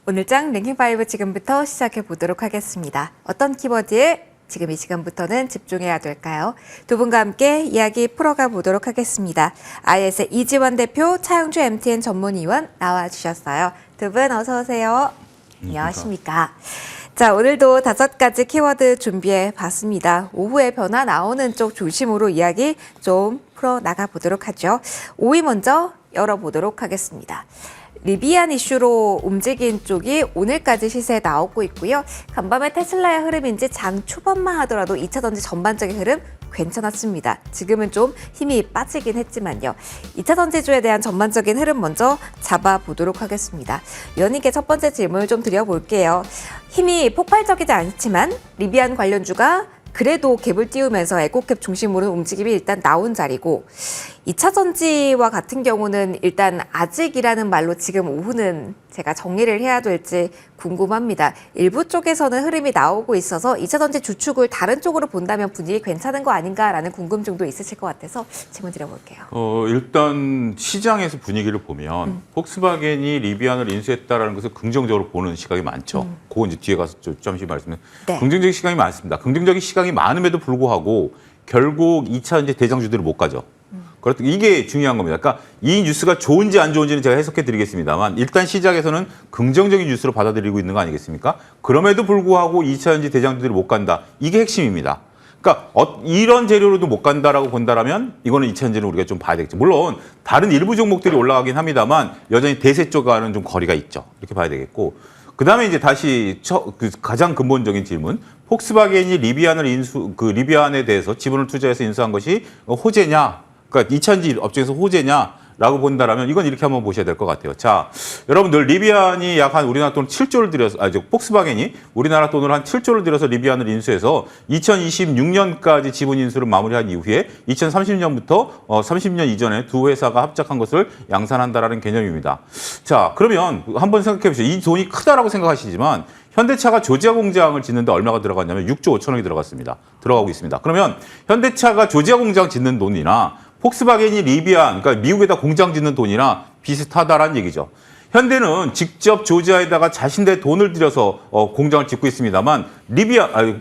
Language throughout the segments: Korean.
오늘장 랭킹5 지금부터 시작해 보도록 하겠습니다. 어떤 키워드에 지금 이 시간부터는 집중해야 될까요? 두 분과 함께 이야기 풀어가 보도록 하겠습니다. IS의 이지원 대표, 차영주 MTN 전문위원 나와주셨어요. 두 분 어서 오세요. 안녕하십니까. 자, 오늘도 5가지 키워드 준비해 봤습니다. 오후에 변화 나오는 쪽 중심으로 이야기 좀 풀어 나가 보도록 하죠. 5위 먼저 열어보도록 하겠습니다. 리비안 이슈로 움직인 쪽이 오늘까지 시세에 나오고 있고요. 간밤에 테슬라의 흐름인지 장 초반만 하더라도 2차 전지 전반적인 흐름 괜찮았습니다. 지금은 좀 힘이 빠지긴 했지만요. 2차 전지주에 대한 전반적인 흐름 먼저 잡아보도록 하겠습니다. 연익의 첫 번째 질문을 좀 드려볼게요. 힘이 폭발적이지 않지만 리비안 관련주가 그래도 갭을 띄우면서 에코캡 중심으로 움직임이 일단 나온 자리고 2차 전지와 같은 경우는 일단 아직이라는 말로 지금 오후는 제가 정리를 해야 될지 궁금합니다. 일부 쪽에서는 흐름이 나오고 있어서 2차 전지 주축을 다른 쪽으로 본다면 분위기 괜찮은 거 아닌가라는 궁금증도 있으실 것 같아서 질문 드려볼게요. 일단 시장에서 분위기를 보면 폭스바겐이 리비안을 인수했다라는 것을 긍정적으로 보는 시각이 많죠. 그거 이제 뒤에 가서 좀 잠시 말씀드리면 네. 긍정적인 시각이 많습니다. 긍정적인 시각이 많음에도 불구하고 결국 2차 전지 대장주들을 못 가죠. 그렇다 이게 중요한 겁니다. 그러니까 이 뉴스가 좋은지 안 좋은지는 제가 해석해 드리겠습니다만 일단 시장에서는 긍정적인 뉴스로 받아들이고 있는 거 아니겠습니까? 그럼에도 불구하고 2차 전지 대장주들이 못 간다. 이게 핵심입니다. 그러니까 이런 재료로도 못 간다라고 본다라면 이거는 2차 전지는 우리가 좀 봐야 되겠죠. 물론 다른 일부 종목들이 올라가긴 합니다만 여전히 대세 쪽과는 좀 거리가 있죠. 이렇게 봐야 되겠고. 그다음에 이제 다시 가장 근본적인 질문. 폭스바겐이 리비안에 대해서 지분을 투자해서 인수한 것이 호재냐? 그러니까 2차 전지 업종에서 호재냐라고 본다라면 이건 이렇게 한번 보셔야 될 것 같아요. 자, 여러분들 리비안이 약 한 우리나라 돈 7조를 들여서 폭스바겐이 우리나라 돈으로 한 7조를 들여서 리비안을 인수해서 2026년까지 지분 인수를 마무리한 이후에 2030년부터 30년 이전에 두 회사가 합작한 것을 양산한다라는 개념입니다. 자, 그러면 한번 생각해 보세요. 이 돈이 크다라고 생각하시지만 현대차가 조지아 공장을 짓는데 얼마가 들어갔냐면 6조 5천억이 들어갔습니다. 들어가고 있습니다. 그러면 현대차가 조지아 공장 짓는 돈이나 폭스바겐이 리비안, 그러니까 미국에다 공장 짓는 돈이나 비슷하다라는 얘기죠. 현대는 직접 조지아에다가 자신들의 돈을 들여서 공장을 짓고 있습니다만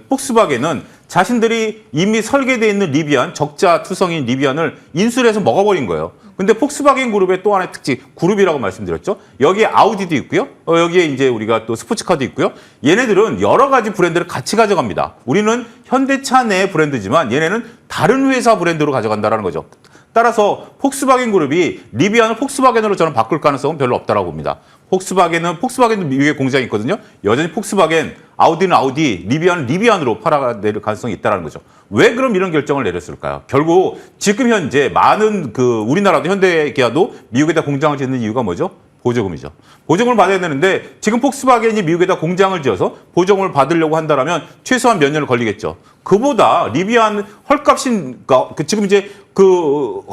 폭스바겐은 자신들이 이미 설계되어 있는 리비안, 적자 투성인 리비안을 인수를 해서 먹어버린 거예요. 근데 폭스바겐 그룹의 또 하나의 특징, 그룹이라고 말씀드렸죠. 여기에 아우디도 있고요. 여기에 이제 우리가 또 스포츠카도 있고요. 얘네들은 여러 가지 브랜드를 같이 가져갑니다. 우리는 현대차 내 브랜드지만 얘네는 다른 회사 브랜드로 가져간다는 거죠. 따라서 폭스바겐 그룹이 리비안을 폭스바겐으로 저는 바꿀 가능성은 별로 없다고 봅니다. 폭스바겐도 미국에 공장이 있거든요. 여전히 폭스바겐, 아우디는 아우디, 리비안은 리비안으로 팔아낼 가능성이 있다는 거죠. 왜 그럼 이런 결정을 내렸을까요? 결국 지금 현재 많은 우리나라도 현대기아도 미국에다 공장을 짓는 이유가 뭐죠? 보조금이죠. 보조금을 받아야 되는데 지금 폭스바겐이 미국에다 공장을 지어서 보조금을 받으려고 한다면 최소한 몇 년을 걸리겠죠. 그보다 리비안 헐값인, 지금 이제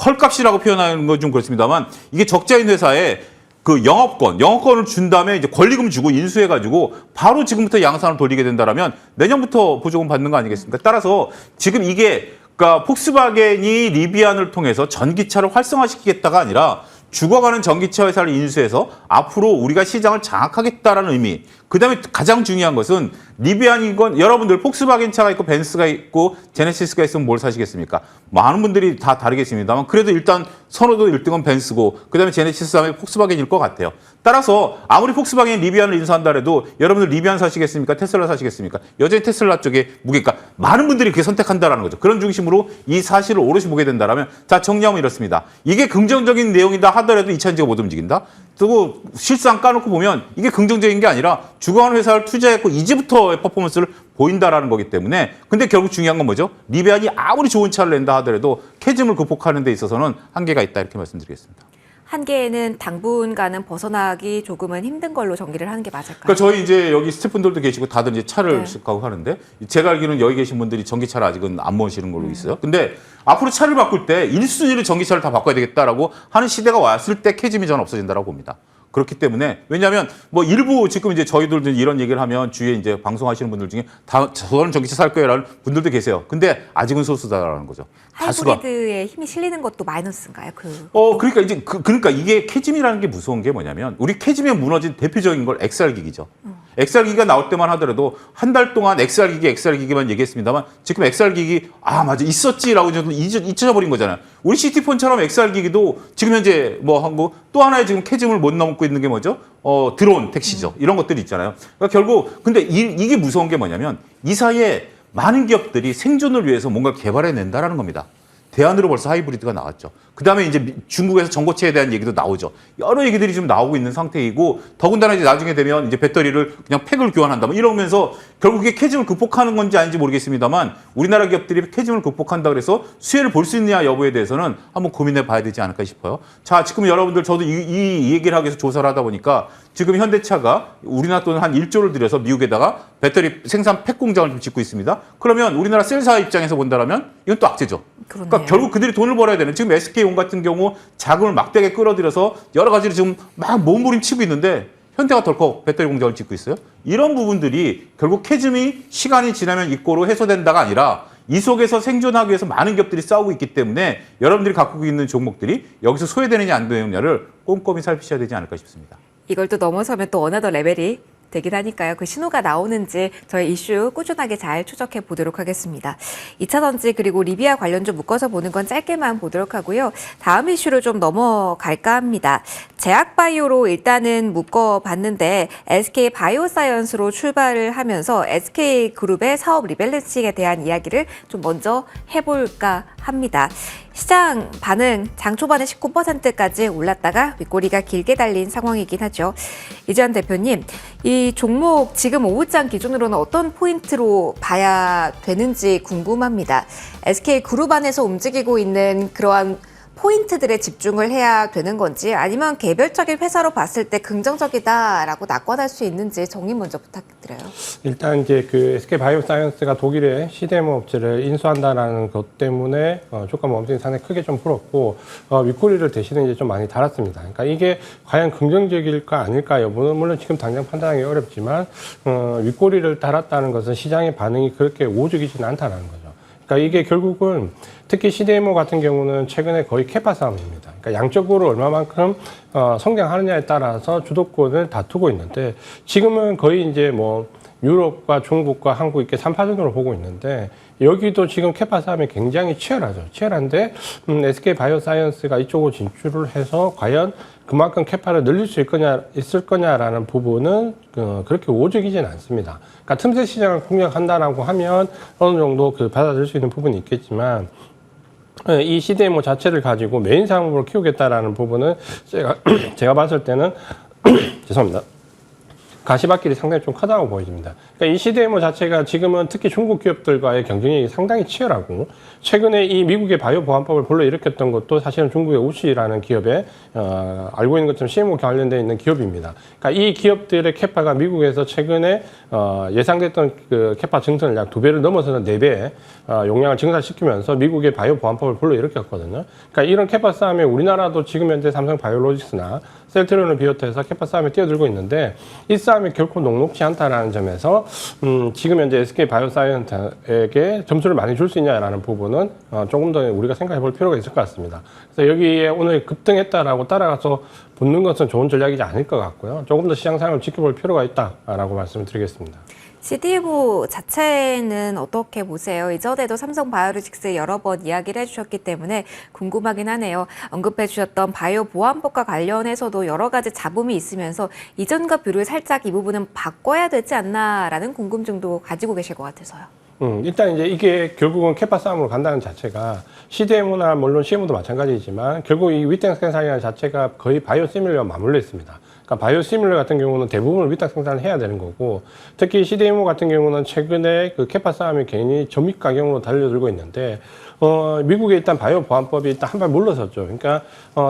헐값이라고 표현하는 건 좀 그렇습니다만 이게 적자인 회사에 영업권을 준 다음에 이제 권리금 주고 인수해가지고 바로 지금부터 양산을 돌리게 된다면 내년부터 보조금 받는 거 아니겠습니까? 따라서 지금 이게 그러니까 폭스바겐이 리비안을 통해서 전기차를 활성화시키겠다가 아니라 죽어가는 전기차 회사를 인수해서 앞으로 우리가 시장을 장악하겠다라는 의미. 그다음에 가장 중요한 것은 리비안인 건 여러분들 폭스바겐 차가 있고 벤츠가 있고 제네시스가 있으면 뭘 사시겠습니까? 많은 분들이 다 다르겠습니다만 그래도 일단 선호도 1등은 벤츠고 그다음에 제네시스 다음에 폭스바겐일 것 같아요. 따라서 아무리 폭스바겐이 리비안을 인수한다 해도 여러분들 리비안 사시겠습니까? 테슬라 사시겠습니까? 여전히 테슬라 쪽에 무게가 많은 분들이 그렇게 선택한다라는 거죠. 그런 중심으로 이 사실을 오롯이 보게 된다면 자 정리하면 이렇습니다. 이게 긍정적인 내용이다 하더라도 2차 전지가 못 움직인다. 그리고 실상 까놓고 보면 이게 긍정적인 게 아니라 죽어가는 회사를 투자했고 이제부터의 퍼포먼스를 보인다라는 거기 때문에 근데 결국 중요한 건 뭐죠? 리비안이 아무리 좋은 차를 낸다 하더라도 캐즘을 극복하는 데 있어서는 한계가 있다 이렇게 말씀드리겠습니다. 한계에는 당분간은 벗어나기 조금은 힘든 걸로 정리를 하는 게 맞을까요? 그러니까 저희 이제 여기 스태프분들도 계시고 다들 이제 차를 가고 하는데 제가 알기로는 여기 계신 분들이 전기차를 아직은 안 모시는 걸로 있어요. 근데 앞으로 차를 바꿀 때 1순위로 전기차를 다 바꿔야 되겠다라고 하는 시대가 왔을 때 캐즘이 저는 없어진다고 봅니다. 그렇기 때문에 왜냐하면 뭐 일부 지금 이제 저희들도 이런 얘기를 하면 주위에 이제 방송하시는 분들 중에 다 저는 전기차 살 거예요라는 분들도 계세요. 근데 아직은 소수다라는 거죠. 다수가. 하이브리드에 힘이 실리는 것도 마이너스인가요? 그러니까 이제 그러니까 이게 캐즘이라는 게 무서운 게 뭐냐면 우리 캐즘에 무너진 대표적인 걸 XR 기기죠. XR 기기가 나올 때만 하더라도 한 달 동안 XR 기기만 얘기했습니다만 지금 XR 기기 맞아 있었지라고 좀 잊혀져버린 거잖아요. 우리 시티폰처럼 XR 기기도 지금 현재 뭐 한국 또 하나의 지금 캐즘을 못 넘고 있는 게 뭐죠? 드론 택시죠. 이런 것들이 있잖아요. 그러니까 결국 근데 이게 무서운 게 뭐냐면 이 사이에 많은 기업들이 생존을 위해서 뭔가 개발해낸다라는 겁니다. 대안으로 벌써 하이브리드가 나왔죠. 그다음에 이제 중국에서 전고체에 대한 얘기도 나오죠. 여러 얘기들이 지금 나오고 있는 상태이고 더군다나 이제 나중에 되면 이제 배터리를 그냥 팩을 교환한다 뭐 이러면서 결국 이게 캐즘을 극복하는 건지 아닌지 모르겠습니다만 우리나라 기업들이 캐즘을 극복한다 그래서 수혜를 볼 수 있느냐 여부에 대해서는 한번 고민해 봐야 되지 않을까 싶어요. 자, 지금 여러분들 저도 이 얘기를 하기 위해서 조사를 하다 보니까 지금 현대차가 우리나라 돈을 한 1조를 들여서 미국에다가 배터리 생산 팩 공장을 좀 짓고 있습니다. 그러면 우리나라 셀사 입장에서 본다면 이건 또 악재죠. 그러니까 결국 그들이 돈을 벌어야 되는 지금 SK온 같은 경우 자금을 막대하게 끌어들여서 여러 가지로 지금 막 몸부림치고 있는데 현대가 덜컥 배터리 공장을 짓고 있어요. 이런 부분들이 결국 캐즘이 시간이 지나면 이꼬로 해소된다가 아니라 이 속에서 생존하기 위해서 많은 기업들이 싸우고 있기 때문에 여러분들이 갖고 있는 종목들이 여기서 소외되느냐 안 되느냐를 꼼꼼히 살피셔야 되지 않을까 싶습니다. 이걸 또 넘어서면 또 어느덧 레벨이 되긴 하니까요. 그 신호가 나오는지 저희 이슈 꾸준하게 잘 추적해 보도록 하겠습니다. 2차 전지 그리고 리비아 관련 좀 묶어서 보는 건 짧게만 보도록 하고요. 다음 이슈로 좀 넘어갈까 합니다. 제약바이오로 일단은 묶어봤는데 SK 바이오사이언스로 출발을 하면서 SK그룹의 사업 리밸런싱에 대한 이야기를 좀 먼저 해볼까 합니다. 시장 반응 장 초반에 19%까지 올랐다가 윗꼬리가 길게 달린 상황이긴 하죠. 이재현 대표님, 이 종목 지금 오후장 기준으로는 어떤 포인트로 봐야 되는지 궁금합니다. SK그룹 안에서 움직이고 있는 그러한 포인트들에 집중을 해야 되는 건지 아니면 개별적인 회사로 봤을 때 긍정적이다라고 낙관할 수 있는지 정리 먼저 부탁드려요. 일단 이제 그 SK 바이오사이언스가 독일의 CDMO 업체를 인수한다라는 것 때문에 주가 momentum이 상당히 크게 좀 불었고 윗꼬리를 대신에 이제 좀 많이 달았습니다. 그러니까 이게 과연 긍정적일까 아닐까 여부는 물론 지금 당장 판단하기 어렵지만 윗꼬리를 달았다는 것은 시장의 반응이 그렇게 우호적이지는 않다는 거죠. 그러니까 이게 결국은 특히 CDMO 같은 경우는 최근에 거의 캐파 싸움입니다. 그러니까 양적으로 얼마만큼 성장하느냐에 따라서 주도권을 다투고 있는데 지금은 거의 이제 뭐 유럽과 중국과 한국 이렇게 3파전으로 보고 있는데 여기도 지금 캐파 싸움이 굉장히 치열하죠. 치열한데 SK 바이오사이언스가 이쪽으로 진출을 해서 과연 그만큼 캐파를 늘릴 수 있을 거냐라는 부분은 그렇게 우호적이지는 않습니다. 그러니까 틈새 시장을 공략한다라고 하면 어느 정도 받아들일 수 있는 부분이 있겠지만 이 CDMO 자체를 가지고 메인 사업으로 키우겠다라는 부분은 제가 봤을 때는 죄송합니다. 가시밭길이 상당히 좀 크다고 보여집니다. 그러니까 이 CDMO 자체가 지금은 특히 중국 기업들과의 경쟁이 상당히 치열하고 최근에 이 미국의 바이오 보안법을 불러일으켰던 것도 사실은 중국의 우시라는 기업에 알고 있는 것처럼 CMO 관련되어 있는 기업입니다. 그러니까 이 기업들의 캐파가 미국에서 최근에 예상됐던 그 캐파 증선을 약 2배를 넘어서는 4배의 용량을 증가시키면서 미국의 바이오 보안법을 불러일으켰거든요. 그러니까 이런 캐파 싸움에 우리나라도 지금 현재 삼성 바이오로직스나 셀트리온을 비롯해서 캐파 싸움에 뛰어들고 있는데 이 싸움이 결코 녹록지 않다라는 점에서 지금 현재 SK 바이오사이언스에게 점수를 많이 줄 수 있냐라는 부분은 조금 더 우리가 생각해 볼 필요가 있을 것 같습니다. 그래서 여기에 오늘 급등했다라고 따라가서 붙는 것은 좋은 전략이지 않을 것 같고요. 조금 더 시장 상황을 지켜볼 필요가 있다라고 말씀을 드리겠습니다. CDMO 자체는 어떻게 보세요? 이전에도 삼성 바이오로직스 여러 번 이야기를 해주셨기 때문에 궁금하긴 하네요. 언급해 주셨던 바이오 보안법과 관련해서도 여러 가지 잡음이 있으면서 이전과 뷰를 살짝 이 부분은 바꿔야 되지 않나라는 궁금증도 가지고 계실 것 같아서요. 일단 이제 이게 결국은 캐파 싸움으로 간다는 자체가 CDMO나 물론 CMO도 마찬가지지만 결국 이 윗등 생산이라는 자체가 거의 바이오 시뮬러와 맞물려 있습니다. 그러니까 바이오 시뮬러 같은 경우는 대부분을 위탁 생산을 해야 되는 거고 특히 CDMO 같은 경우는 최근에 그 캐파 싸움이 괜히 점입 가격으로 달려들고 있는데 미국에 일단 바이오 보안법이 일단 한 발 물러섰죠. 그러니까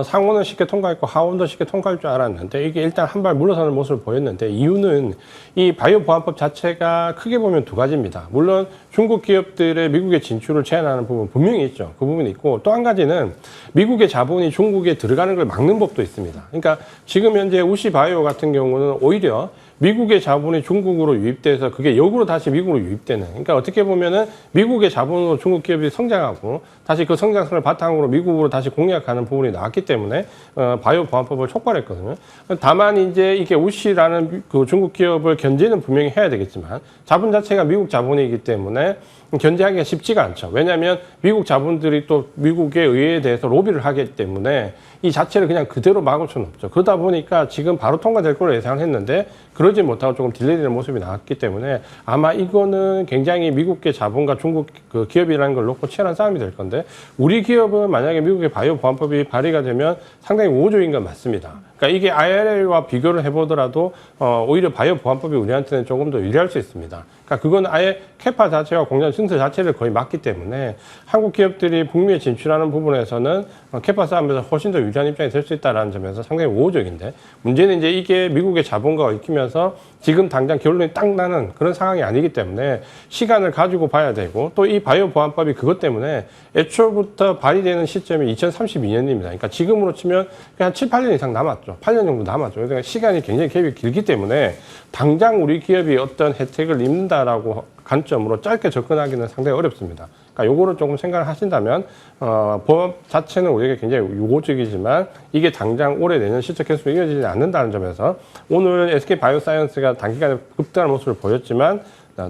상원은 쉽게 통과했고 하원도 쉽게 통과할 줄 알았는데 이게 일단 한 발 물러서는 모습을 보였는데 이유는 이 바이오 보안법 자체가 크게 보면 두 가지입니다. 물론 중국 기업들의 미국의 진출을 제한하는 부분 분명히 있죠. 그 부분이 있고 또 한 가지는 미국의 자본이 중국에 들어가는 걸 막는 법도 있습니다. 그러니까 지금 현재 우시 바이오 같은 경우는 오히려 미국의 자본이 중국으로 유입돼서 그게 역으로 다시 미국으로 유입되는. 그러니까 어떻게 보면은 미국의 자본으로 중국 기업이 성장하고 다시 그 성장성을 바탕으로 미국으로 다시 공략하는 부분이 나왔기 때문에 바이오 보안법을 촉발했거든요. 다만 이제 이게 우시라는 그 중국 기업을 견제는 분명히 해야 되겠지만 자본 자체가 미국 자본이기 때문에 견제하기가 쉽지가 않죠. 왜냐하면 미국 자본들이 또 미국의 의회에 대해서 로비를 하기 때문에 이 자체를 그냥 그대로 막을 수는 없죠. 그러다 보니까 지금 바로 통과될 걸로 예상을 했는데 그러지 못하고 조금 딜레이되는 모습이 나왔기 때문에 아마 이거는 굉장히 미국계 자본과 중국 그 기업이라는 걸 놓고 치열한 싸움이 될 건데 우리 기업은 만약에 미국의 바이오 보안법이 발의가 되면 상당히 우호적인 건 맞습니다. 그러니까 이게 IRA와 비교를 해보더라도 오히려 바이오 보안법이 우리한테는 조금 더 유리할 수 있습니다. 그러니까 그건 아예 캐파 자체와 공장 증서 자체를 거의 막기 때문에 한국 기업들이 북미에 진출하는 부분에서는 캐파 싸움에서 훨씬 더 유리한 입장이 될 수 있다는 점에서 상당히 우호적인데 문제는 이제 이게 미국의 자본과 얽히면서 지금 당장 결론이 딱 나는 그런 상황이 아니기 때문에 시간을 가지고 봐야 되고 또 이 바이오 보안법이 그것 때문에 애초부터 발의되는 시점이 2032년입니다. 그러니까 지금으로 치면 한 7, 8년 이상 남았죠. 8년 정도 남았죠. 그러니까 시간이 굉장히 갭이 길기 때문에 당장 우리 기업이 어떤 혜택을 입는다라고 관점으로 짧게 접근하기는 상당히 어렵습니다. 그러니까 요거를 조금 생각을 하신다면 법 자체는 우리에게 굉장히 유고적이지만 이게 당장 올해 내년 실적 개수로 이어지지 않는다는 점에서 오늘 SK바이오사이언스가 단기간에 급등하는 모습을 보였지만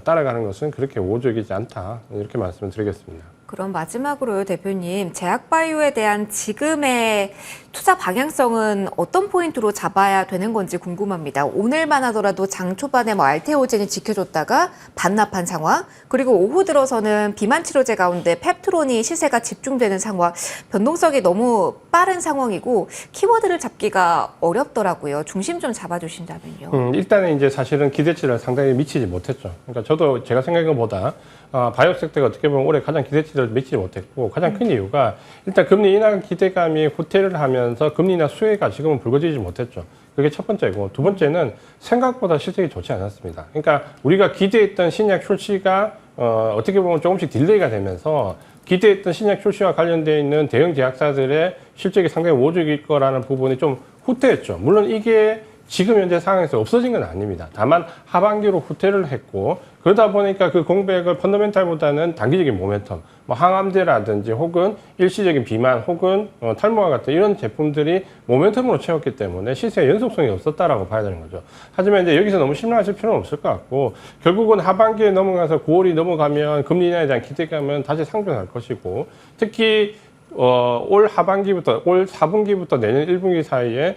따라가는 것은 그렇게 우호적이지 않다 이렇게 말씀을 드리겠습니다. 그럼 마지막으로요, 대표님. 제약바이오에 대한 지금의 투자 방향성은 어떤 포인트로 잡아야 되는 건지 궁금합니다. 오늘만 하더라도 장 초반에 알테오젠이 지켜줬다가 반납한 상황, 그리고 오후 들어서는 비만 치료제 가운데 펩트론이 시세가 집중되는 상황, 변동성이 너무 빠른 상황이고 키워드를 잡기가 어렵더라고요. 중심 좀 잡아주신다면요. 일단은 이제 사실은 기대치를 상당히 미치지 못했죠. 그러니까 저도 제가 생각한 것보다 바이오 섹터가 어떻게 보면 올해 가장 기대치를 미치지 못했고 가장 큰 이유가 일단 금리 인하 기대감이 후퇴를 하면서 금리 인하 수혜가 지금은 불거지지 못했죠. 그게 첫 번째고 두 번째는 생각보다 실적이 좋지 않았습니다. 그러니까 우리가 기대했던 신약 출시가 어떻게 보면 조금씩 딜레이가 되면서 기대했던 신약 출시와 관련되어 있는 대형 제약사들의 실적이 상당히 우호적일 거라는 부분이 좀 후퇴했죠. 물론 이게 지금 현재 상황에서 없어진 건 아닙니다. 다만 하반기로 후퇴를 했고 그러다 보니까 그 공백을 펀더멘탈보다는 단기적인 모멘텀, 항암제라든지 혹은 일시적인 비만 혹은 탈모와 같은 이런 제품들이 모멘텀으로 채웠기 때문에 시세의 연속성이 없었다라고 봐야 되는 거죠. 하지만 이제 여기서 너무 심란하실 필요는 없을 것 같고 결국은 하반기에 넘어가서 9월이 넘어가면 금리 인하에 대한 기대감은 다시 상존할 것이고 특히 올 하반기부터 올 4분기부터 내년 1분기 사이에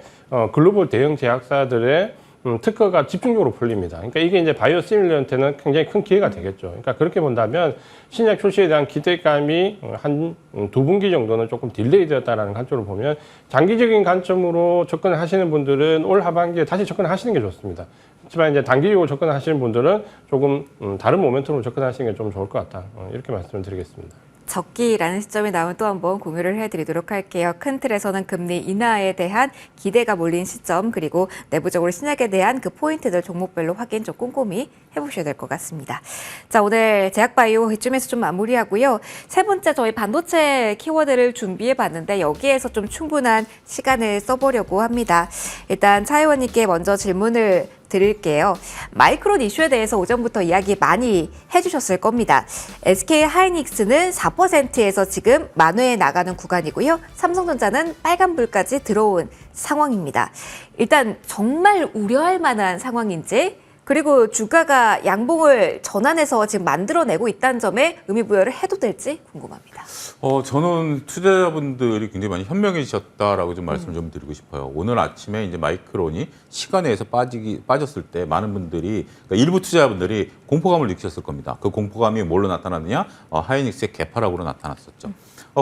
글로벌 대형 제약사들의 특허가 집중적으로 풀립니다. 그러니까 이게 이제 바이오 시뮬런트는 굉장히 큰 기회가 되겠죠. 그러니까 그렇게 본다면 신약 출시에 대한 기대감이 한 2분기 정도는 조금 딜레이 되었다라는 관점으로 보면 장기적인 관점으로 접근을 하시는 분들은 올 하반기에 다시 접근을 하시는 게 좋습니다. 하지만 이제 단기적으로 접근을 하시는 분들은 조금 다른 모멘텀으로 접근하시는 게 좀 좋을 것 같다. 이렇게 말씀을 드리겠습니다. 적기라는 시점이 나오면 또 한번 공유를 해드리도록 할게요. 큰 틀에서는 금리 인하에 대한 기대가 몰린 시점 그리고 내부적으로 신약에 대한 그 포인트들 종목별로 확인 좀 꼼꼼히 해보셔야 될 것 같습니다. 자, 오늘 제약바이오 이쯤에서 좀 마무리하고요. 세 번째 저희 반도체 키워드를 준비해봤는데 여기에서 좀 충분한 시간을 써보려고 합니다. 일단 차 의원님께 먼저 질문을 드릴게요. 마이크론 이슈에 대해서 오전부터 이야기 많이 해주셨을 겁니다. SK 하이닉스는 4%에서 지금 만회에 나가는 구간이고요. 삼성전자는 빨간불까지 들어온 상황입니다. 일단 정말 우려할 만한 상황인지 그리고 주가가 양봉을 전환해서 지금 만들어내고 있다는 점에 의미부여를 해도 될지 궁금합니다. 저는 투자자분들이 굉장히 많이 현명해지셨다라고 좀 말씀을 좀 드리고 싶어요. 오늘 아침에 이제 마이크론이 시간에서 빠졌을 때 많은 분들이, 그러니까 일부 투자자분들이 공포감을 느끼셨을 겁니다. 그 공포감이 뭘로 나타났느냐? 하이닉스의 개파락으로 나타났었죠.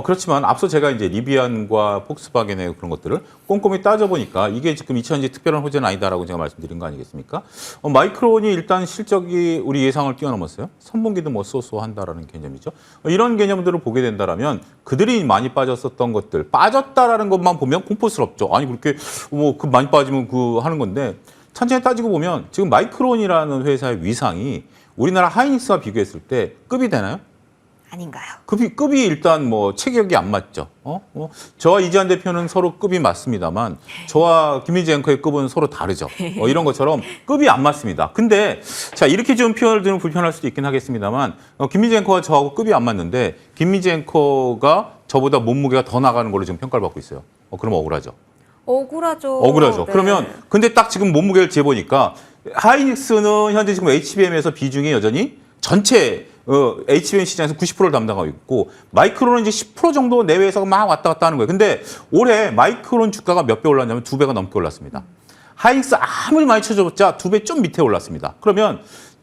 그렇지만 앞서 제가 이제 리비안과 폭스바겐의 그런 것들을 꼼꼼히 따져보니까 이게 지금 2000년제 특별한 호재는 아니다라고 제가 말씀드린 거 아니겠습니까? 마이크론이 일단 실적이 우리 예상을 뛰어넘었어요. 3분기도 뭐 쏘쏘한다라는 개념이죠. 이런 개념들을 보게 된다라면 그들이 많이 빠졌었던 것들, 빠졌다라는 것만 보면 공포스럽죠. 아니 그렇게 뭐 그 많이 빠지면 그 하는 건데 천천히 따지고 보면 지금 마이크론이라는 회사의 위상이 우리나라 하이닉스와 비교했을 때 급이 되나요? 아닌가요? 급이 일단 뭐 체격이 안 맞죠. 저와 이지한 대표는 서로 급이 맞습니다만 저와 김민재 앵커의 급은 서로 다르죠. 이런 것처럼 급이 안 맞습니다. 근데 자 이렇게 좀 표현을 들으면 불편할 수도 있긴 하겠습니다만 김민재 앵커가 저하고 급이 안 맞는데 김민재 앵커가 저보다 몸무게가 더 나가는 걸로 지금 평가를 받고 있어요. 그럼 억울하죠. 억울하죠. 네. 그러면 근데 딱 지금 몸무게를 재보니까 하이닉스는 현재 지금 HBM에서 비중이 여전히 전체 HBM 시장에서 90%를 담당하고 있고 마이크론은 이제 10% 정도 내외에서 막 왔다 갔다 하는 거예요. 근데 올해 마이크론 주가가 몇 배 올랐냐면 2배가 넘게 올랐습니다. 하이닉스 아무리 많이 쳐줘봤자 2배 좀 밑에 올랐습니다. 그러면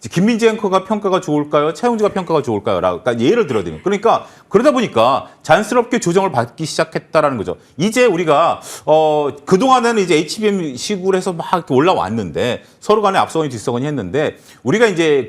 김민재 앵커가 평가가 좋을까요? 차용주가 평가가 좋을까요? 그러니까 예를 들어드리면 그러니까 그러다 보니까 자연스럽게 조정을 받기 시작했다라는 거죠. 이제 우리가 그동안에는 이제 HBM 시구를 해서 막 이렇게 올라왔는데 서로 간에 앞서거니 뒤서거니 했는데 우리가 이제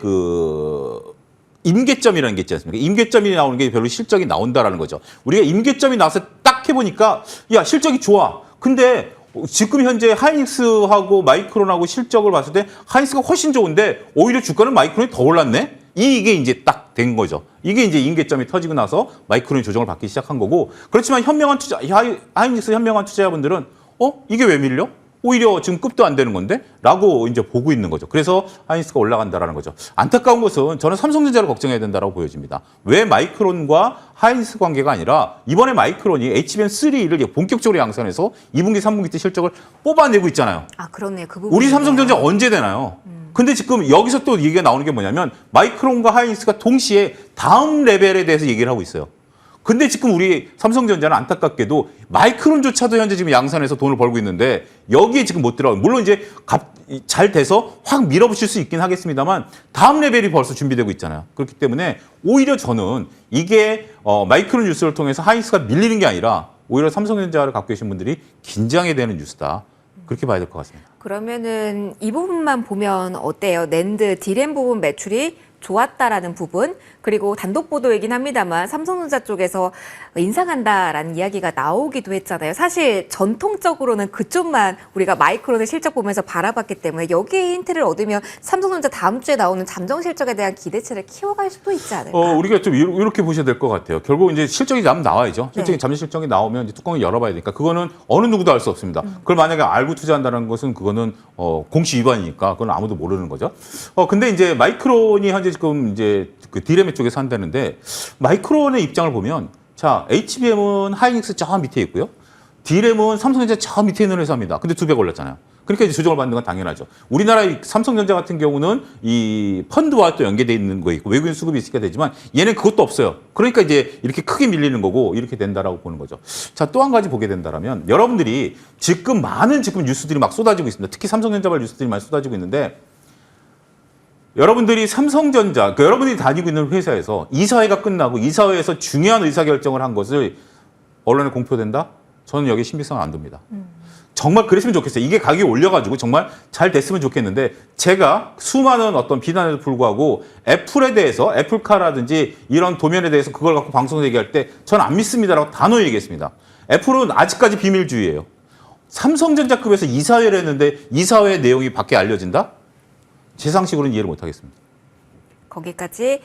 임계점이라는 게 있지 않습니까? 임계점이 나오는 게 별로 실적이 나온다라는 거죠. 우리가 임계점이 나와서 딱 해보니까 야 실적이 좋아. 근데 지금 현재 하이닉스하고 마이크론하고 실적을 봤을 때 하이닉스가 훨씬 좋은데 오히려 주가는 마이크론이 더 올랐네? 이게 이제 딱 된 거죠. 이게 이제 임계점이 터지고 나서 마이크론이 조정을 받기 시작한 거고 그렇지만 현명한 투자, 하이닉스 현명한 투자자분들은 이게 왜 밀려? 오히려 지금 급도 안 되는 건데? 라고 이제 보고 있는 거죠. 그래서 하이닉스가 올라간다라는 거죠. 안타까운 것은 저는 삼성전자를 걱정해야 된다고 보여집니다. 왜 마이크론과 하이닉스 관계가 아니라 이번에 마이크론이 HBM3를 본격적으로 양산해서 2분기, 3분기 때 실적을 뽑아내고 있잖아요. 아, 그렇네요. 그 부분. 우리 삼성전자 언제 되나요? 근데 지금 여기서 또 얘기가 나오는 게 뭐냐면 마이크론과 하이닉스가 동시에 다음 레벨에 대해서 얘기를 하고 있어요. 근데 지금 우리 삼성전자는 안타깝게도 마이크론조차도 현재 지금 양산해서 돈을 벌고 있는데 여기에 지금 못 들어가요. 물론 이제 잘 돼서 확 밀어붙일 수 있긴 하겠습니다만 다음 레벨이 벌써 준비되고 있잖아요. 그렇기 때문에 오히려 저는 이게 마이크론 뉴스를 통해서 하이닉스가 밀리는 게 아니라 오히려 삼성전자를 갖고 계신 분들이 긴장해야 되는 뉴스다. 그렇게 봐야 될 것 같습니다. 그러면은 이 부분만 보면 어때요? 낸드, 디램 부분 매출이 좋았다라는 부분, 그리고 단독 보도이긴 합니다만 삼성전자 쪽에서 인상한다라는 이야기가 나오기도 했잖아요. 사실 전통적으로는 그쪽만 우리가 마이크론의 실적 보면서 바라봤기 때문에 여기에 힌트를 얻으면 삼성전자 다음 주에 나오는 잠정 실적에 대한 기대치를 키워갈 수도 있지 않을까? 우리가 좀 이렇게 보셔야 될 것 같아요. 결국 이제 실적이 나와야죠. 실적이 잠재 실적이 나오면 이제 뚜껑을 열어봐야 되니까 그거는 어느 누구도 알 수 없습니다. 그걸 만약에 알고 투자한다는 것은 그거는 공시 위반이니까 그건 아무도 모르는 거죠. 근데 이제 마이크론이 현재 지금 이제 그 디램 쪽에서 한다는데 마이크론의 입장을 보면 자 HBM은 하이닉스 저 밑에 있고요. 디램은 삼성전자 저 밑에 있는 회사입니다. 근데 2배가 올랐잖아요. 그러니까 이제 조정을 받는 건 당연하죠. 우리나라 삼성전자 같은 경우는 이 펀드와 또 연계돼 있는 거 있고 외국인 수급이 있게 되지만 얘는 그것도 없어요. 그러니까 이제 이렇게 크게 밀리는 거고 이렇게 된다라고 보는 거죠. 자, 또 한 가지 보게 된다라면 여러분들이 지금 많은 뉴스들이 막 쏟아지고 있습니다. 특히 삼성전자발 뉴스들이 많이 쏟아지고 있는데 여러분들이 삼성전자, 여러분들이 다니고 있는 회사에서 이사회가 끝나고 이사회에서 중요한 의사결정을 한 것을 언론에 공표된다? 저는 여기 신빙성은 안 둡니다. 정말 그랬으면 좋겠어요. 이게 가격이 올려가지고 정말 잘 됐으면 좋겠는데 제가 수많은 어떤 비난에도 불구하고 애플에 대해서 애플카라든지 이런 도면에 대해서 그걸 갖고 방송에서 얘기할 때 저는 안 믿습니다라고 단호히 얘기했습니다. 애플은 아직까지 비밀주의예요. 삼성전자급에서 이사회를 했는데 이사회 내용이 밖에 알려진다? 제 상식으로는 이해를 못하겠습니다. 거기까지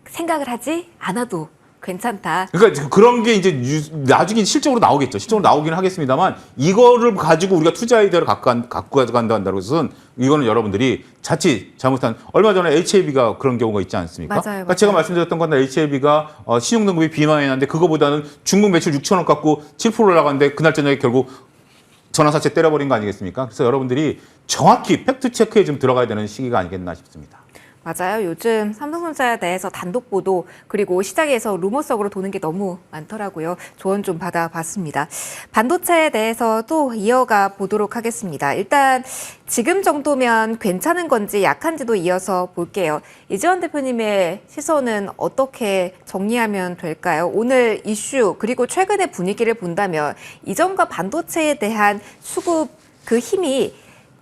생각을 하지 않아도 괜찮다. 그러니까 그런 게 이제 나중에 실적으로 나오겠죠. 실적으로 나오긴 하겠습니다만 이거를 가지고 우리가 투자 아이디어를 갖고 간다는 것은 이거는 여러분들이 자칫 잘못한 얼마 전에 HLB가 그런 경우가 있지 않습니까? 맞아요. 그러니까 제가 말씀드렸던 건 HLB가 신용등급이 비만이었는데 그거보다는 중국 매출 6천억 갖고 7% 올라갔는데 그날 저녁에 결국 전환사채 때려버린 거 아니겠습니까? 그래서 여러분들이 정확히 팩트 체크에 좀 들어가야 되는 시기가 아니겠나 싶습니다. 맞아요. 요즘 삼성전자에 대해서 단독 보도 그리고 시장에서 루머성으로 도는 게 너무 많더라고요. 조언 좀 받아봤습니다. 반도체에 대해서도 이어가 보도록 하겠습니다. 일단 지금 정도면 괜찮은 건지 약한지도 이어서 볼게요. 이지원 대표님의 시선은 어떻게 정리하면 될까요? 오늘 이슈 그리고 최근의 분위기를 본다면 이전과 반도체에 대한 수급 그 힘이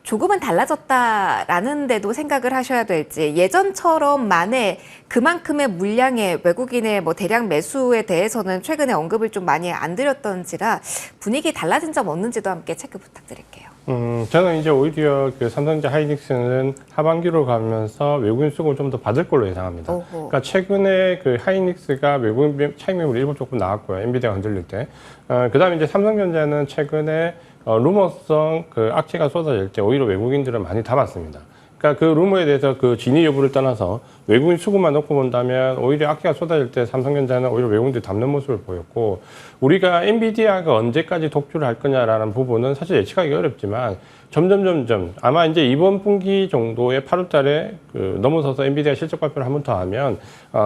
조금은 달라졌다라는 데도 생각을 하셔야 될지 예전처럼만의 그만큼의 물량의 외국인의 뭐 대량 매수에 대해서는 최근에 언급을 좀 많이 안 드렸던지라 분위기 달라진 점 없는지도 함께 체크 부탁드릴게요. 저는 이제 오히려 그 삼성전자 하이닉스는 하반기로 가면서 외국인 수급을 좀 더 받을 걸로 예상합니다. 오호. 그러니까 최근에 그 하이닉스가 외국인 차익 매물 일부 조금 나왔고요. 엔비디아가 흔들릴 때. 그다음에 이제 삼성전자는 최근에 루머성 그 악재가 쏟아질 때 오히려 외국인들은 많이 담았습니다. 그러니까 그 루머에 대해서 그 진위 여부를 떠나서 외국인 수급만 놓고 본다면 오히려 악재가 쏟아질 때 삼성전자는 오히려 외국인들이 담는 모습을 보였고 우리가 엔비디아가 언제까지 독주를 할 거냐라는 부분은 사실 예측하기 어렵지만 점점 아마 이제 이번 분기 정도에 8월 달에 그 넘어서서 엔비디아 실적 발표를 한 번 더 하면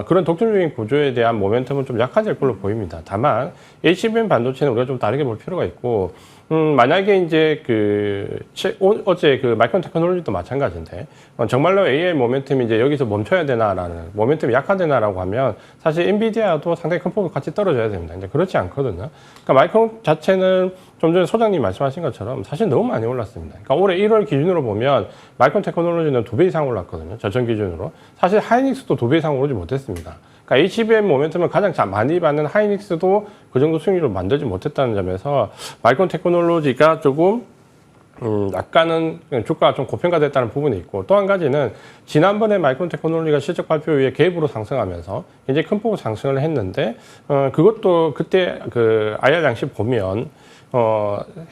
그런 독점적인 구조에 대한 모멘텀은 좀 약화될 걸로 보입니다. 다만 HBM 반도체는 우리가 좀 다르게 볼 필요가 있고 만약에 이제 어제 그 마이크론 테크놀로지도 마찬가지인데, 정말로 AI 모멘텀이 이제 여기서 멈춰야 되나라는, 모멘텀이 약화되나라고 하면, 사실 엔비디아도 상당히 큰 폭으로 같이 떨어져야 됩니다. 이제 그렇지 않거든요. 그러니까 마이크론 자체는 좀 전에 소장님 말씀하신 것처럼 사실 너무 많이 올랐습니다. 그러니까 올해 1월 기준으로 보면 마이크론 테크놀로지는 2배 이상 올랐거든요. 저점 기준으로. 사실 하이닉스도 2배 이상 오르지 못했습니다. 그러니까 HBM 모멘텀을 가장 많이 받는 하이닉스도 그 정도 수익률을 만들지 못했다는 점에서 마이크론 테크놀로지가 조금 약간은 주가가 좀 고평가됐다는 부분이 있고 또 한 가지는 지난번에 마이크론 테크놀로지가 실적 발표 이후에 갭으로 상승하면서 굉장히 큰 폭으로 상승을 했는데 그것도 그때 그 IR 양식 보면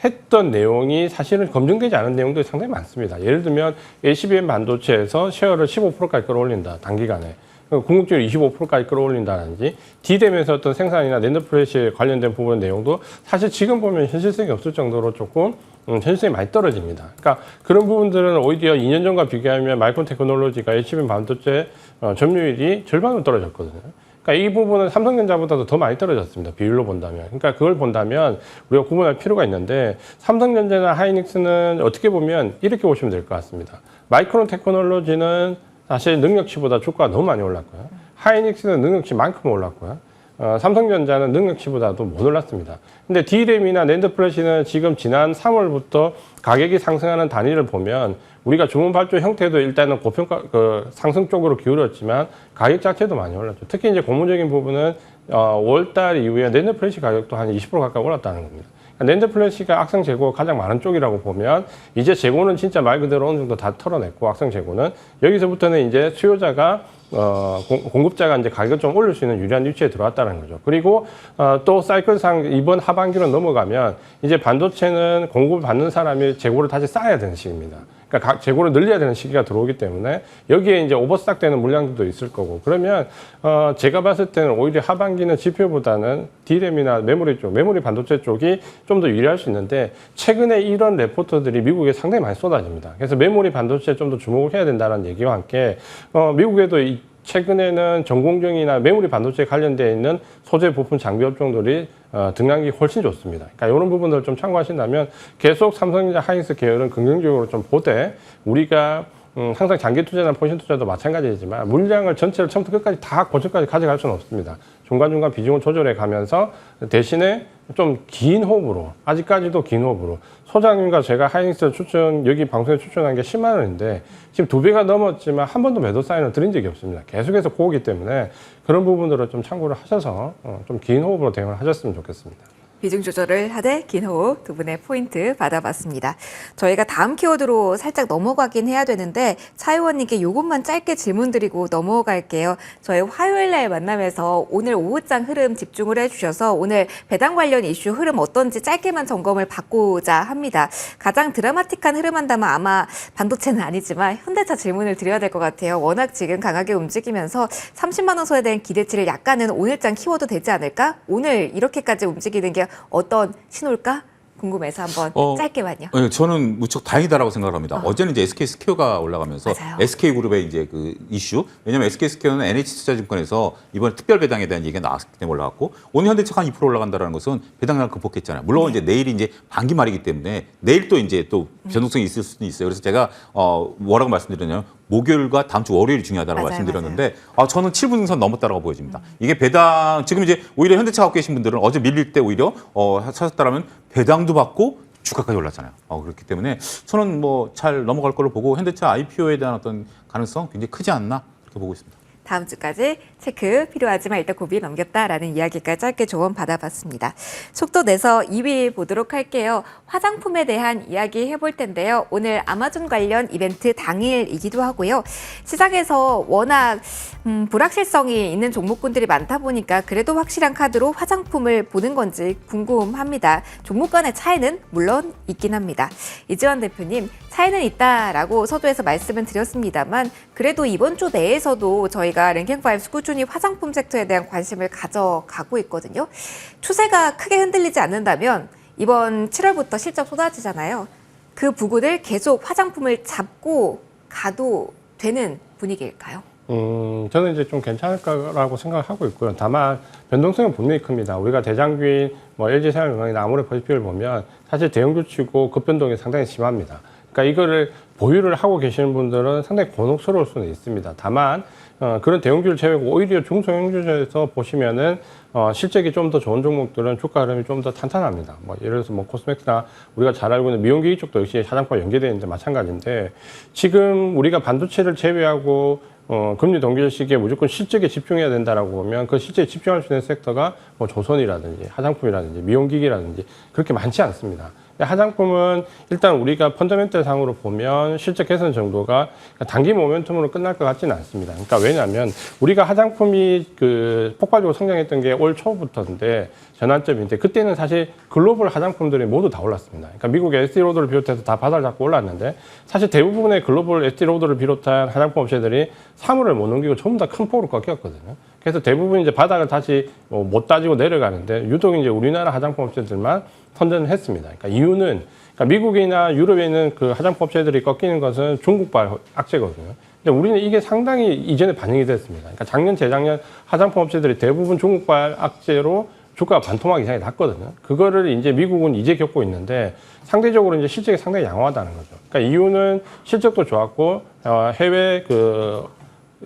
했던 내용이 사실은 검증되지 않은 내용들이 상당히 많습니다. 예를 들면 HBM 반도체에서 셰어를 15%까지 끌어올린다 단기간에. 궁극적으로 25%까지 끌어올린다든지 D램에서 어떤 생산이나 낸드 플래시에 관련된 부분 내용도 사실 지금 보면 현실성이 없을 정도로 조금 현실성이 많이 떨어집니다. 그러니까 그런 부분들은 오히려 2년 전과 비교하면 마이크론 테크놀로지가 HBM 반도체 점유율이 절반으로 떨어졌거든요. 그러니까 이 부분은 삼성전자보다도 더 많이 떨어졌습니다. 비율로 본다면. 그러니까 그걸 본다면 우리가 구분할 필요가 있는데 삼성전자나 하이닉스는 어떻게 보면 이렇게 보시면 될 것 같습니다. 마이크론 테크놀로지는 사실 능력치보다 주가가 너무 많이 올랐고요. 하이닉스는 능력치만큼 올랐고요. 삼성전자는 능력치보다도 못 올랐습니다. 근데 D램이나 낸드 플래시는 지금 지난 3월부터 가격이 상승하는 단위를 보면 우리가 주문 발주 형태도 일단은 고평가, 상승 쪽으로 기울었지만 가격 자체도 많이 올랐죠. 특히 이제 고무적인 부분은 5월달 이후에 낸드 플래시 가격도 한 20% 가까이 올랐다는 겁니다. 낸드 플래시가 악성 재고가 가장 많은 쪽이라고 보면 이제 재고는 진짜 말 그대로 어느 정도 다 털어냈고 악성 재고는 여기서부터는 이제 수요자가 공급자가 이제 가격을 좀 올릴 수 있는 유리한 위치에 들어왔다는 거죠. 그리고 또 사이클상 이번 하반기로 넘어가면 이제 반도체는 공급을 받는 사람이 재고를 다시 쌓아야 되는 시기입니다. 그러니까 재고를 늘려야 되는 시기가 들어오기 때문에 여기에 이제 오버스탁 되는 물량들도 있을 거고 그러면 제가 봤을 때는 오히려 하반기는 지표보다는 D램이나 메모리 쪽, 메모리 반도체 쪽이 좀 더 유리할 수 있는데 최근에 이런 레포트들이 미국에 상당히 많이 쏟아집니다. 그래서 메모리 반도체에 좀 더 주목을 해야 된다는 얘기와 함께 미국에도 최근에는 전공정이나 메모리 반도체에 관련되어 있는 소재 부품 장비 업종들이 등락이 훨씬 좋습니다. 그러니까 이런 부분들을 좀 참고하신다면 계속 삼성전자 하이닉스 계열은 긍정적으로 좀 보되 우리가 항상 장기 투자나 포지션 투자도 마찬가지지만 물량을 전체를 처음부터 끝까지 다 고점까지 가져갈 수는 없습니다. 중간중간 비중을 조절해 가면서 대신에 좀 긴 호흡으로 아직까지도 긴 호흡으로 소장님과 제가 하이닉스 추천 여기 방송에 추천한 게 10만 원인데 지금 2배가 넘었지만 한 번도 매도 사인을 드린 적이 없습니다. 계속해서 고기 때문에 그런 부분들을 좀 참고를 하셔서 좀 긴 호흡으로 대응을 하셨으면 좋겠습니다. 비중 조절을 하되 긴 호흡 두 분의 포인트 받아봤습니다. 저희가 다음 키워드로 살짝 넘어가긴 해야 되는데 차 의원님께 이것만 짧게 질문 드리고 넘어갈게요. 저희 화요일 날 만남에서 오늘 오후장 흐름 집중을 해주셔서 오늘 배당 관련 이슈 흐름 어떤지 짧게만 점검을 받고자 합니다. 가장 드라마틱한 흐름 한다면 아마 반도체는 아니지만 현대차 질문을 드려야 될 것 같아요. 워낙 지금 강하게 움직이면서 30만 원 선에 대한 기대치를 약간은 오늘장 키워드 되지 않을까? 오늘 이렇게까지 움직이는 게 어떤 신호일까? 궁금해서 한번 짧게만요. 저는 무척 다행이다라고 생각을 합니다. 어제는 이제 SK 스퀘어가 올라가면서 맞아요. SK 그룹의 이제 그 이슈. 왜냐면 SK 스퀘어는 NH투자증권에서 이번 특별 배당에 대한 얘기가 나왔기 때문에 올라갔고 오늘 현대차가 한 2% 올라간다라는 것은 배당량을 극복했잖아요. 물론 이제 내일이 이제 반기 말이기 때문에 내일 또 이제 또 변동성이 있을 수도 있어요. 그래서 제가 뭐라고 말씀드렸냐면 목요일과 다음 주 월요일이 중요하다고 말씀드렸는데 저는 7분 등선 넘었다라고 보여집니다. 이게 배당 지금 이제 오히려 현대차 갖고 계신 분들은 어제 밀릴 때 오히려 사셨다라면 배당도 받고 주가까지 올랐잖아요. 그렇기 때문에 저는 뭐 잘 넘어갈 걸로 보고 현대차 IPO에 대한 어떤 가능성 굉장히 크지 않나 그렇게 보고 있습니다. 다음 주까지 체크 필요하지만 일단 고비 넘겼다라는 이야기까지 짧게 조언 받아봤습니다. 속도 내서 2위 보도록 할게요. 화장품에 대한 이야기 해볼 텐데요. 오늘 아마존 관련 이벤트 당일이기도 하고요. 시장에서 워낙 불확실성이 있는 종목군들이 많다 보니까 그래도 확실한 카드로 화장품을 보는 건지 궁금합니다. 종목 간의 차이는 물론 있긴 합니다. 이지원 대표님, 차이는 있다라고 서두에서 말씀은 드렸습니다만 그래도 이번 주 내에서도 저희가 랭킹5 꾸준히 화장품 섹터에 대한 관심을 가져가고 있거든요. 추세가 크게 흔들리지 않는다면 이번 7월부터 실적 쏟아지잖아요. 그 부분을 계속 화장품을 잡고 가도 되는 분위기일까요? 저는 이제 좀 괜찮을 거라고 생각하고 있고요. 다만 변동성은 분명히 큽니다. 우리가 대장주인 LG생활건강이나 아모레퍼시픽을 보면 사실 대형주치고 급변동이 상당히 심합니다. 그러니까 이거를 보유를 하고 계시는 분들은 상당히 곤혹스러울 수는 있습니다. 다만 그런 대형주를 제외하고 오히려 중소형주에서 보시면은 실적이 좀 더 좋은 종목들은 주가 흐름이 좀 더 탄탄합니다. 예를 들어서 코스메틱이나 우리가 잘 알고 있는 미용기기 쪽도 역시 화장품과 연계되어 있는데 마찬가지인데 지금 우리가 반도체를 제외하고 금리 동결 시기에 무조건 실적에 집중해야 된다라고 보면 그 실적에 집중할 수 있는 섹터가 조선이라든지 화장품이라든지 미용기기라든지 그렇게 많지 않습니다. 화장품은 일단 우리가 펀더멘털 상으로 보면 실적 개선 정도가 단기 모멘텀으로 끝날 것 같지는 않습니다. 그러니까 왜냐하면 우리가 화장품이 폭발적으로 성장했던 게 올 초부터인데 전환점인데 그때는 사실 글로벌 화장품들이 모두 다 올랐습니다. 그러니까 미국의 에스티로더를 비롯해서 다 바닥을 잡고 올랐는데 사실 대부분의 글로벌 에스티로더를 비롯한 화장품 업체들이 3월을 못 넘기고 전부 다 큰 폭으로 꺾였거든요. 그래서 대부분 이제 바닥을 다시 못 따지고 내려가는데 유독 이제 우리나라 화장품 업체들만 선전을 했습니다. 그러니까 이유는 미국이나 유럽에 있는 그 화장품 업체들이 꺾이는 것은 중국발 악재거든요. 근데 우리는 이게 상당히 이전에 반영이 됐습니다. 그러니까 작년, 재작년 화장품 업체들이 대부분 중국발 악재로 주가가 반토막 이상이 났거든요. 그거를 이제 미국은 이제 겪고 있는데 상대적으로 이제 실적이 상당히 양호하다는 거죠. 그러니까 이유는 실적도 좋았고 해외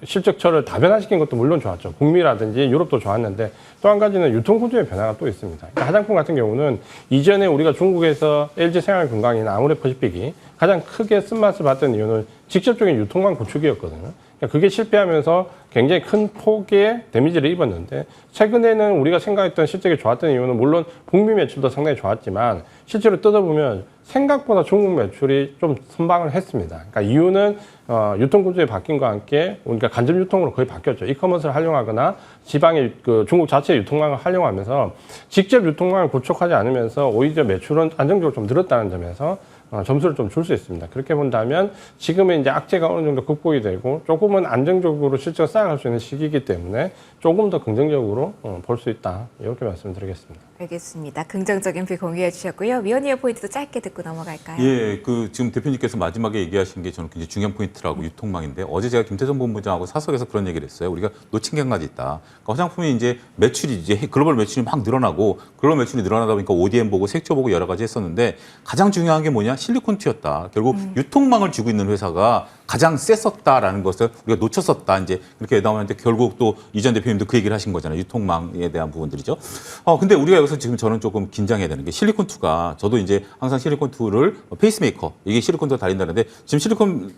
실적처를 다변화시킨 것도 물론 좋았죠. 북미라든지 유럽도 좋았는데 또 한 가지는 유통구조의 변화가 또 있습니다. 그러니까 화장품 같은 경우는 이전에 우리가 중국에서 LG생활건강이나 아모레퍼시픽이 가장 크게 쓴맛을 봤던 이유는 직접적인 유통망 구축이었거든요. 그러니까 그게 실패하면서 굉장히 큰 폭의 데미지를 입었는데 최근에는 우리가 생각했던 실적이 좋았던 이유는 물론 북미 매출도 상당히 좋았지만 실제로 뜯어보면 생각보다 중국 매출이 좀 선방을 했습니다. 그러니까 이유는 유통구조에 바뀐과 함께 우리가 간접 유통으로 거의 바뀌었죠. 이커머스를 활용하거나 지방의 중국 자체 유통망을 활용하면서 직접 유통망을 구축하지 않으면서 오히려 매출은 안정적으로 좀 늘었다는 점에서 점수를 좀 줄 수 있습니다. 그렇게 본다면 지금의 이제 악재가 어느 정도 극복이 되고 조금은 안정적으로 실적을 쌓아갈 수 있는 시기이기 때문에 조금 더 긍정적으로 볼 수 있다. 이렇게 말씀드리겠습니다. 알겠습니다. 긍정적인 뷰 공유해 주셨고요. 위원님의 포인트도 짧게 듣고 넘어갈까요? 예, 지금 대표님께서 마지막에 얘기하신 게 저는 굉장히 중요한 포인트라고 유통망인데 어제 제가 김태선 본부장하고 사석에서 그런 얘기를 했어요. 우리가 놓친 게 한 가지 있다. 그러니까 화장품이 이제 매출이 이제 글로벌 매출이 막 늘어나고 글로벌 매출이 늘어나다 보니까 ODM 보고 색조 보고 여러 가지 했었는데 가장 중요한 게 뭐냐? 실리콘투였다. 결국 유통망을 쥐고 있는 회사가 가장 셌었다라는 것을 우리가 놓쳤었다. 이제 그렇게 나오는데 결국 또 이전 대표님도 그 얘기를 하신 거잖아요. 유통망에 대한 부분들이죠. 근데 우리가 여기서 지금 저는 조금 긴장해야 되는 게 실리콘2가 저도 이제 항상 실리콘2를 페이스메이커 이게 실리콘2가 달린다는데 지금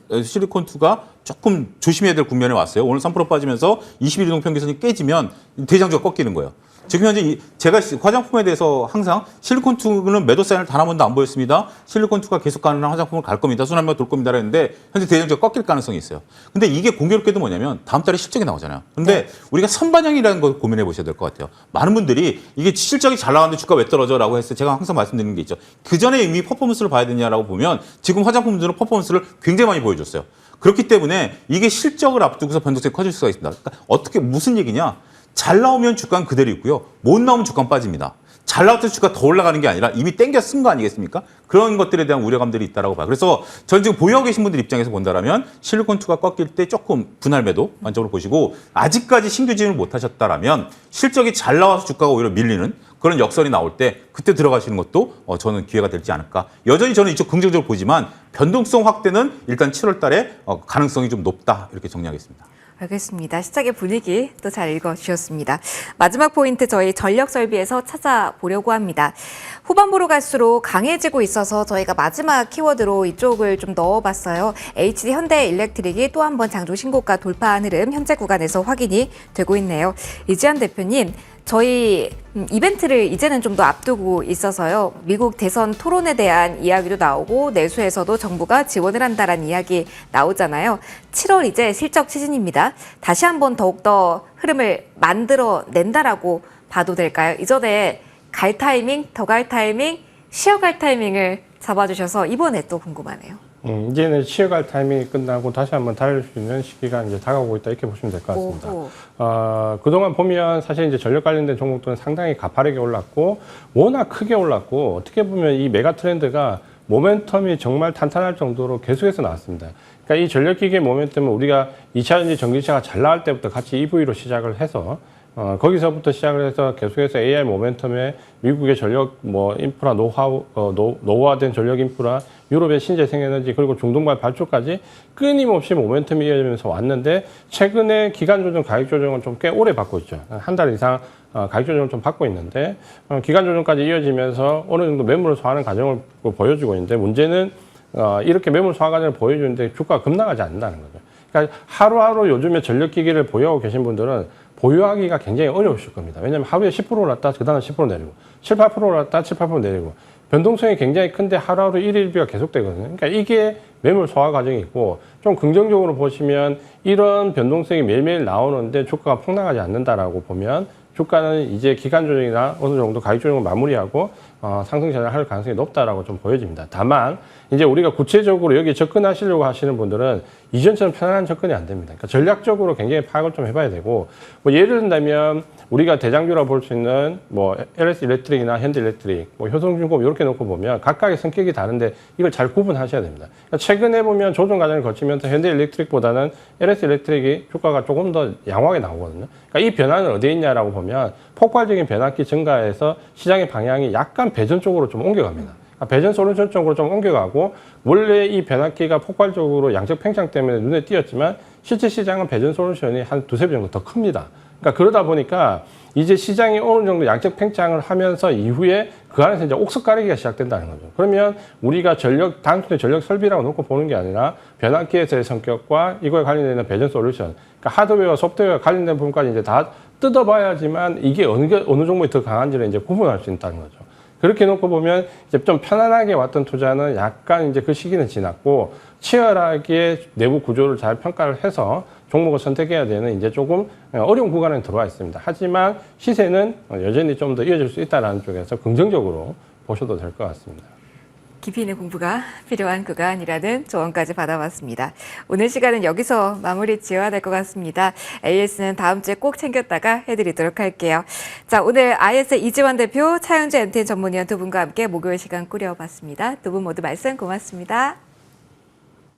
실리콘2가 조금 조심해야 될 국면에 왔어요. 오늘 3% 빠지면서 21일 동평 기선이 깨지면 대장주가 꺾이는 거예요. 지금 현재 제가 화장품에 대해서 항상 실리콘2는 매도 사인을 단 한 번도 안 보였습니다. 실리콘2가 계속 가는 화장품을 갈 겁니다. 순환매가 돌 겁니다. 했는데 현재 대장주가 꺾일 가능성이 있어요. 근데 이게 공교롭게도 뭐냐면 다음 달에 실적이 나오잖아요. 근데 우리가 선반영이라는 걸 고민해 보셔야 될 것 같아요. 많은 분들이 이게 실적이 잘 나왔는데 주가 왜 떨어져? 라고 했을 때 제가 항상 말씀드리는 게 있죠. 그 전에 이미 퍼포먼스를 봐야 되냐라고 보면 지금 화장품들은 퍼포먼스를 굉장히 많이 보여줬어요. 그렇기 때문에 이게 실적을 앞두고서 변동성이 커질 수가 있습니다. 그러니까 어떻게 무슨 얘기냐? 잘 나오면 주가는 그대로 있고요. 못 나오면 주가는 빠집니다. 잘 나왔던 주가 더 올라가는 게 아니라 이미 땡겨 쓴 거 아니겠습니까? 그런 것들에 대한 우려감들이 있다라고 봐요. 그래서 전 지금 보유하고 계신 분들 입장에서 본다라면 실리콘2가 꺾일 때 조금 분할 매도 관점으로 보시고 아직까지 신규 진입을 못 하셨다라면 실적이 잘 나와서 주가가 오히려 밀리는 그런 역설이 나올 때 그때 들어가시는 것도 저는 기회가 될지 않을까. 여전히 저는 이쪽 긍정적으로 보지만 변동성 확대는 일단 7월 달에 가능성이 좀 높다 이렇게 정리하겠습니다. 알겠습니다. 시장의 분위기 또 잘 읽어주셨습니다. 마지막 포인트 저희 전력 설비에서 찾아보려고 합니다. 후반부로 갈수록 강해지고 있어서 저희가 마지막 키워드로 이쪽을 좀 넣어봤어요. HD 현대일렉트릭이 또 한 번 장중 신고가 돌파한 흐름 현재 구간에서 확인이 되고 있네요. 이지한 대표님, 저희 이벤트를 이제는 좀 더 앞두고 있어서요. 미국 대선 토론에 대한 이야기도 나오고 내수에서도 정부가 지원을 한다라는 이야기 나오잖아요. 7월 이제 실적 시즌입니다. 다시 한번 더욱더 흐름을 만들어낸다라고 봐도 될까요? 이전에 갈 타이밍, 더 갈 타이밍, 쉬어갈 타이밍을 잡아주셔서 이번에 또 궁금하네요. 이제는 쉬어갈 타이밍이 끝나고 다시 한번 달릴 수 있는 시기가 이제 다가오고 있다 이렇게 보시면 될 것 같습니다. 그동안 보면 사실 이제 전력 관련된 종목들은 상당히 가파르게 올랐고 워낙 크게 올랐고 어떻게 보면 이 메가 트렌드가 모멘텀이 정말 탄탄할 정도로 계속해서 나왔습니다. 그러니까 이 전력기계 모멘텀은 우리가 2차전지 전기차가 잘 나올 때부터 같이 EV로 시작을 해서 거기서부터 시작을 해서 계속해서 AI 모멘텀에 미국의 전력 인프라 노후화된 전력 인프라, 유럽의 신재생 에너지 그리고 중동발 발주까지 끊임없이 모멘텀이 이어지면서 왔는데 최근에 기간 조정, 가격 조정은 좀 꽤 오래 받고 있죠. 한 달 이상 가격 조정을 좀 받고 있는데 기간 조정까지 이어지면서 어느 정도 매물을 소화하는 과정을 보여주고 있는데 문제는 이렇게 매물 소화 과정을 보여주는데 주가가 급락하지 않는다는 거죠. 그러니까 하루하루 요즘에 전력기기를 보유하고 계신 분들은 보유하기가 굉장히 어려우실 겁니다. 왜냐하면 하루에 10% 올랐다, 그 다음에 10% 내리고, 7, 8% 올랐다, 7, 8% 내리고, 변동성이 굉장히 큰데 하루하루 일일비가 계속되거든요. 그러니까 이게 매물 소화 과정이고, 좀 긍정적으로 보시면 이런 변동성이 매일매일 나오는데 주가가 폭락하지 않는다라고 보면 주가는 이제 기간 조정이나 어느 정도 가격 조정을 마무리하고 상승 전환할 가능성이 높다라고 좀 보여집니다. 다만 이제 우리가 구체적으로 여기 접근하시려고 하시는 분들은 이전처럼 편안한 접근이 안 됩니다. 그러니까 전략적으로 굉장히 파악을 좀 해봐야 되고 예를 든다면 우리가 대장주라고 볼 수 있는 LS 일렉트릭이나 현대 일렉트릭, 효성중공업 이렇게 놓고 보면 각각의 성격이 다른데 이걸 잘 구분하셔야 됩니다. 그러니까 최근에 보면 조정 과정을 거치면서 현대 일렉트릭보다는 LS 일렉트릭이 주가가 조금 더 양호하게 나오거든요. 그러니까 이 변화는 어디에 있냐라고 보면 폭발적인 변화기 증가해서 시장의 방향이 약간 배전 쪽으로 좀 옮겨갑니다. 배전 솔루션 쪽으로 좀 옮겨가고 원래 이 변화기가 폭발적으로 양적 팽창 때문에 눈에 띄었지만 실제 시장은 배전 솔루션이 한 두세 배 정도 더 큽니다. 그러니까 그러다 보니까 이제 시장이 어느 정도 양적 팽창을 하면서 이후에 그 안에서 이제 옥석 가리기가 시작된다는 거죠. 그러면 우리가 단순히 전력 설비라고 놓고 보는 게 아니라 변압기에서의 성격과 이거에 관련된 배전 솔루션, 그러니까 하드웨어와 소프트웨어와 관련된 부분까지 이제 다 뜯어봐야지만 이게 어느 종목이 더 강한지를 이제 구분할 수 있다는 거죠. 그렇게 놓고 보면 이제 좀 편안하게 왔던 투자는 약간 이제 그 시기는 지났고 치열하게 내부 구조를 잘 평가를 해서 종목을 선택해야 되는 이제 조금 어려운 구간에 들어와 있습니다. 하지만 시세는 여전히 좀 더 이어질 수 있다는 쪽에서 긍정적으로 보셔도 될 것 같습니다. 깊이 있는 공부가 필요한 구간이라는 조언까지 받아봤습니다. 오늘 시간은 여기서 마무리 지어야 될 것 같습니다. AS는 다음 주에 꼭 챙겼다가 해드리도록 할게요. 자, 오늘 IS 이지원 대표, 차영주 NTN 전문위원 두 분과 함께 목요일 시간 꾸려봤습니다. 두 분 모두 말씀 고맙습니다.